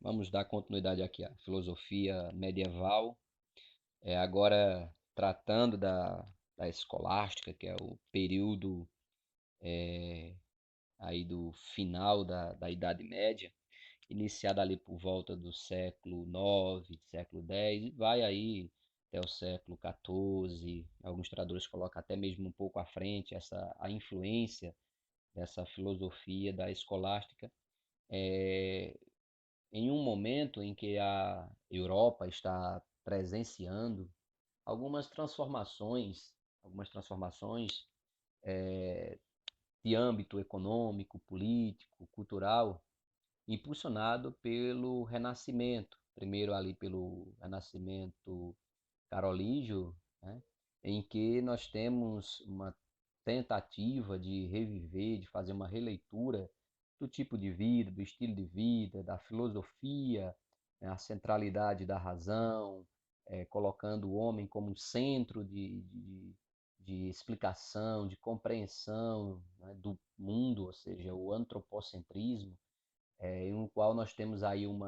Vamos dar continuidade aqui à filosofia medieval, agora tratando da escolástica, que é o período aí do final da Idade Média, iniciada ali por volta do século IX, século X, e vai aí até o século XIV. Alguns tradutores colocam até mesmo um pouco à frente a influência dessa filosofia da escolástica, é, em um momento em que a Europa está presenciando algumas transformações de âmbito econômico, político, cultural, impulsionado pelo Renascimento, primeiro ali pelo Renascimento carolígio, né, em que nós temos uma tentativa de reviver, de fazer uma releitura do tipo de vida, do estilo de vida, da filosofia, né, a centralidade da razão, colocando o homem como centro de explicação, de compreensão, né, do mundo, ou seja, o antropocentrismo, em um qual nós temos aí um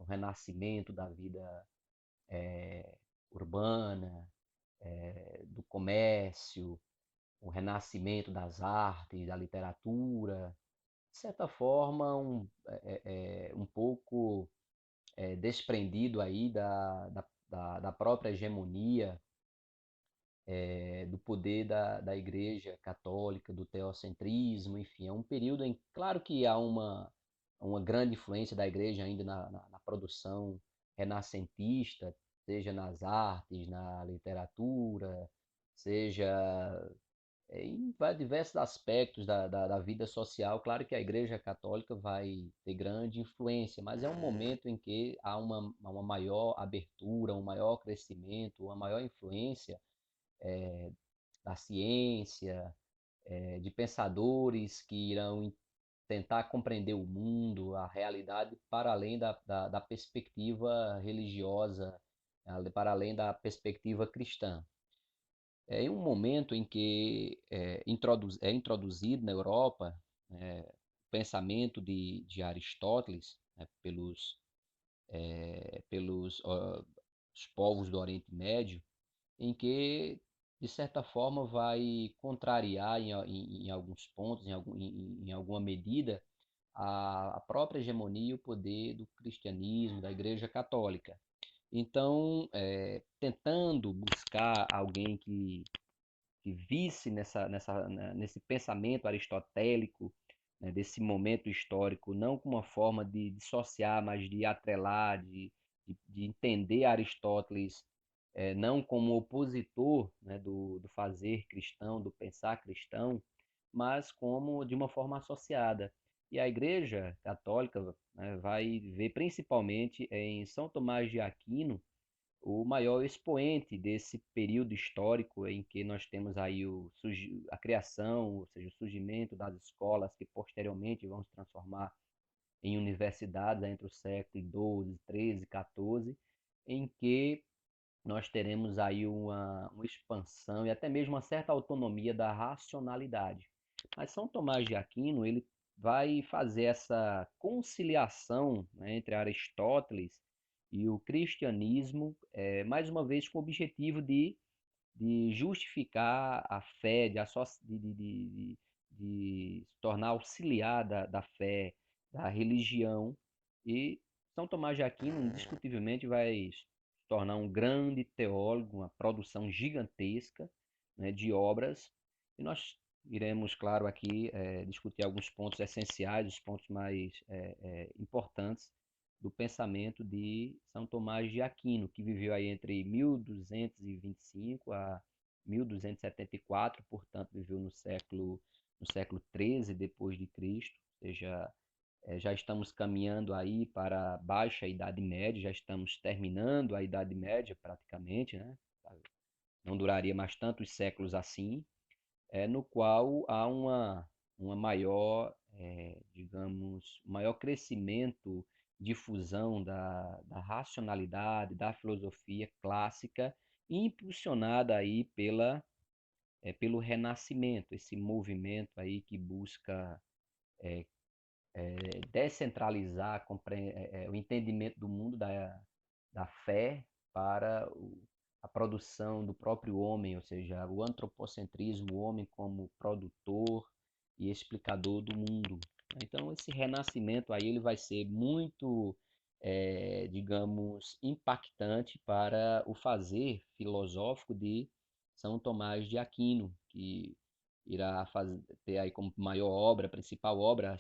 renascimento da vida urbana, do comércio, o renascimento das artes, da literatura, de certa forma um pouco desprendido aí da própria hegemonia, do poder da Igreja Católica, do teocentrismo, enfim, é um período em, claro que há uma grande influência da Igreja ainda na produção renascentista, seja nas artes, na literatura, seja em diversos aspectos da vida social. Claro que a Igreja Católica vai ter grande influência, mas é um momento em que há uma maior abertura, um maior crescimento, uma maior influência da ciência, de pensadores que irão tentar compreender o mundo, a realidade, para além da perspectiva religiosa, para além da perspectiva cristã. Em um momento em que é introduzido na Europa o pensamento de Aristóteles, né, pelos os povos do Oriente Médio, em que, de certa forma, vai contrariar em alguns pontos, em alguma medida, a própria hegemonia e o poder do cristianismo, da Igreja Católica. Então, tentando buscar alguém que visse nesse pensamento aristotélico, né, desse momento histórico, não como uma forma de dissociar, mas de atrelar, de entender Aristóteles não como opositor, né, do fazer cristão, do pensar cristão, mas como de uma forma associada. E a Igreja Católica, né, vai ver principalmente em São Tomás de Aquino o maior expoente desse período histórico em que nós temos aí a criação, ou seja, o surgimento das escolas que posteriormente vão se transformar em universidades entre o século XII, XIII, XIV, em que nós teremos aí uma expansão e até mesmo uma certa autonomia da racionalidade. Mas São Tomás de Aquino, ele vai fazer essa conciliação, né, entre Aristóteles e o cristianismo, mais uma vez com o objetivo de justificar a fé, de se tornar auxiliar da fé, da religião. E São Tomás de Aquino, indiscutivelmente, vai se tornar um grande teólogo, uma produção gigantesca, né, de obras. E nós iremos, claro, aqui discutir alguns pontos essenciais, os pontos mais importantes do pensamento de São Tomás de Aquino, que viveu aí entre 1225 a 1274, portanto viveu no século XIII depois de Cristo, ou seja, já estamos caminhando aí para a Baixa Idade Média, já estamos terminando a Idade Média praticamente, né? Não duraria mais tantos séculos assim, no qual há uma maior, digamos, maior crescimento, difusão da racionalidade, da filosofia clássica, impulsionada aí pelo Renascimento, esse movimento aí que busca descentralizar o entendimento do mundo da fé para a produção do próprio homem, ou seja, o antropocentrismo, o homem como produtor e explicador do mundo. Então, esse renascimento aí ele vai ser muito, digamos, impactante para o fazer filosófico de São Tomás de Aquino, que irá ter aí como maior obra, principal obra, a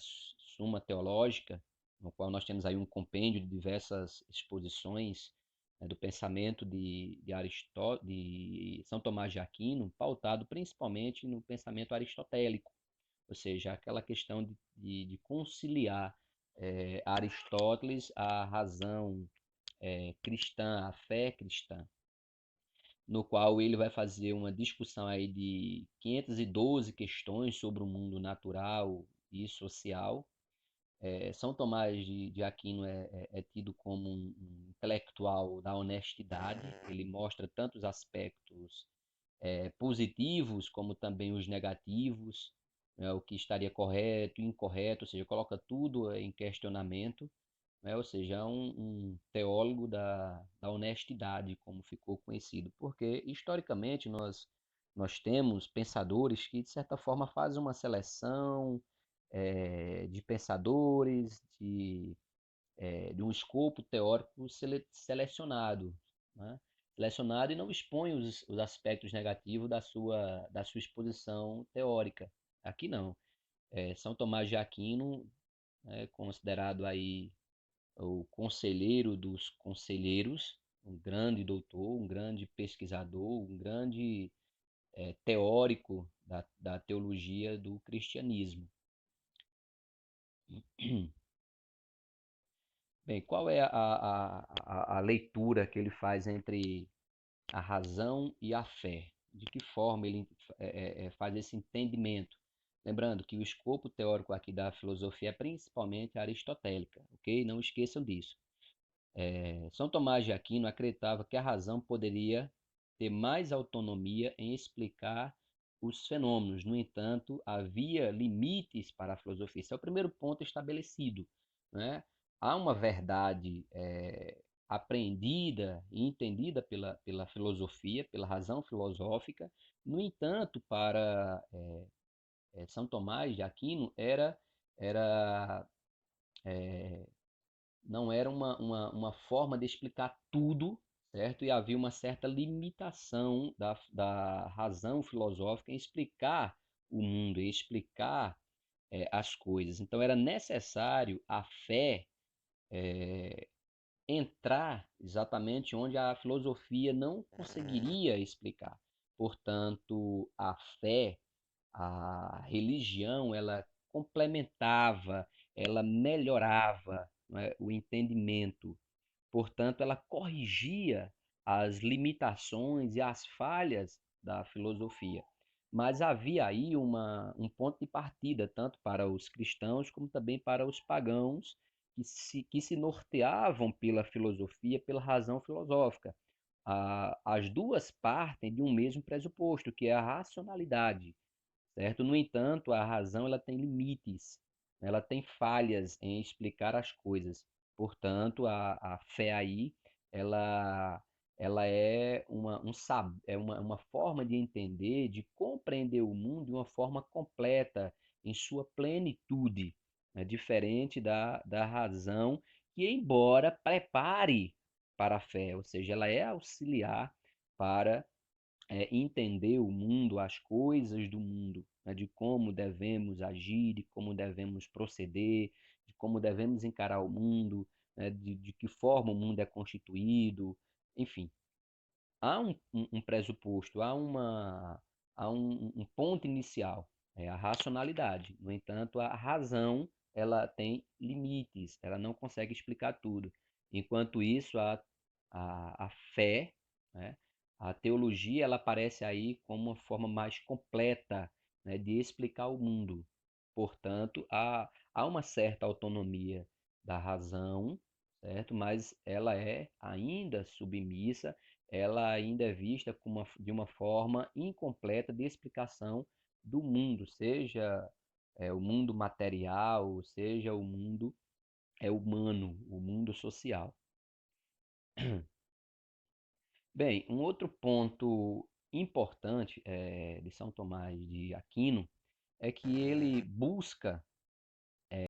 Suma Teológica, no qual nós temos aí um compêndio de diversas exposições, né, do pensamento de São Tomás de Aquino, pautado principalmente no pensamento aristotélico, ou seja, aquela questão de conciliar Aristóteles à razão cristã, à fé cristã, no qual ele vai fazer uma discussão aí de 512 questões sobre o mundo natural e social. São Tomás de Aquino é tido como um intelectual da honestidade. Ele mostra tanto os aspectos positivos como também os negativos, né, o que estaria correto e incorreto, ou seja, coloca tudo em questionamento, né? Ou seja, é um teólogo da honestidade, como ficou conhecido, porque historicamente nós temos pensadores que, de certa forma, fazem uma seleção de pensadores, de um escopo teórico selecionado, né? Selecionado e não expõe os aspectos negativos da sua exposição teórica. Aqui não. São Tomás de Aquino é considerado aí o conselheiro dos conselheiros, um grande doutor, um grande pesquisador, um grande teórico da teologia do cristianismo. Bem, qual é a leitura que ele faz entre a razão e a fé? De que forma ele faz esse entendimento? Lembrando que o escopo teórico aqui da filosofia é principalmente aristotélica, ok? Não esqueçam disso. São Tomás de Aquino acreditava que a razão poderia ter mais autonomia em explicar os fenômenos. No entanto, havia limites para a filosofia. Esse é o primeiro ponto estabelecido, né? Há uma verdade apreendida e entendida pela filosofia, pela razão filosófica. No entanto, para São Tomás de Aquino, era não era uma forma de explicar tudo, certo? E havia uma certa limitação da razão filosófica em explicar o mundo, em explicar as coisas. Então era necessário a fé entrar exatamente onde a filosofia não conseguiria explicar. Portanto, a fé, a religião, ela complementava, ela melhorava, não é, o entendimento. Portanto, ela corrigia as limitações e as falhas da filosofia. Mas havia aí um ponto de partida, tanto para os cristãos como também para os pagãos, que se norteavam pela filosofia, pela razão filosófica. As duas partem de um mesmo pressuposto, que é a racionalidade, certo? No entanto, a razão ela tem limites, ela tem falhas em explicar as coisas. Portanto, a fé aí, ela, ela é uma forma de entender, de compreender o mundo de uma forma completa, em sua plenitude, né? Diferente da razão, que embora prepare para a fé, ou seja, ela é auxiliar para entender o mundo, as coisas do mundo, né, de como devemos agir, de como devemos proceder, de como devemos encarar o mundo, né, de que forma o mundo é constituído, enfim. Há um pressuposto, há um ponto inicial, é a racionalidade. No entanto, a razão ela tem limites, ela não consegue explicar tudo. Enquanto isso, a fé, né, a teologia, ela aparece aí como uma forma mais completa, né, de explicar o mundo. Portanto, há uma certa autonomia da razão, certo? Mas ela é ainda submissa, ela ainda é vista de uma forma incompleta de explicação do mundo, seja o mundo material, seja o mundo humano, o mundo social. Bem, um outro ponto importante de São Tomás de Aquino é que ele busca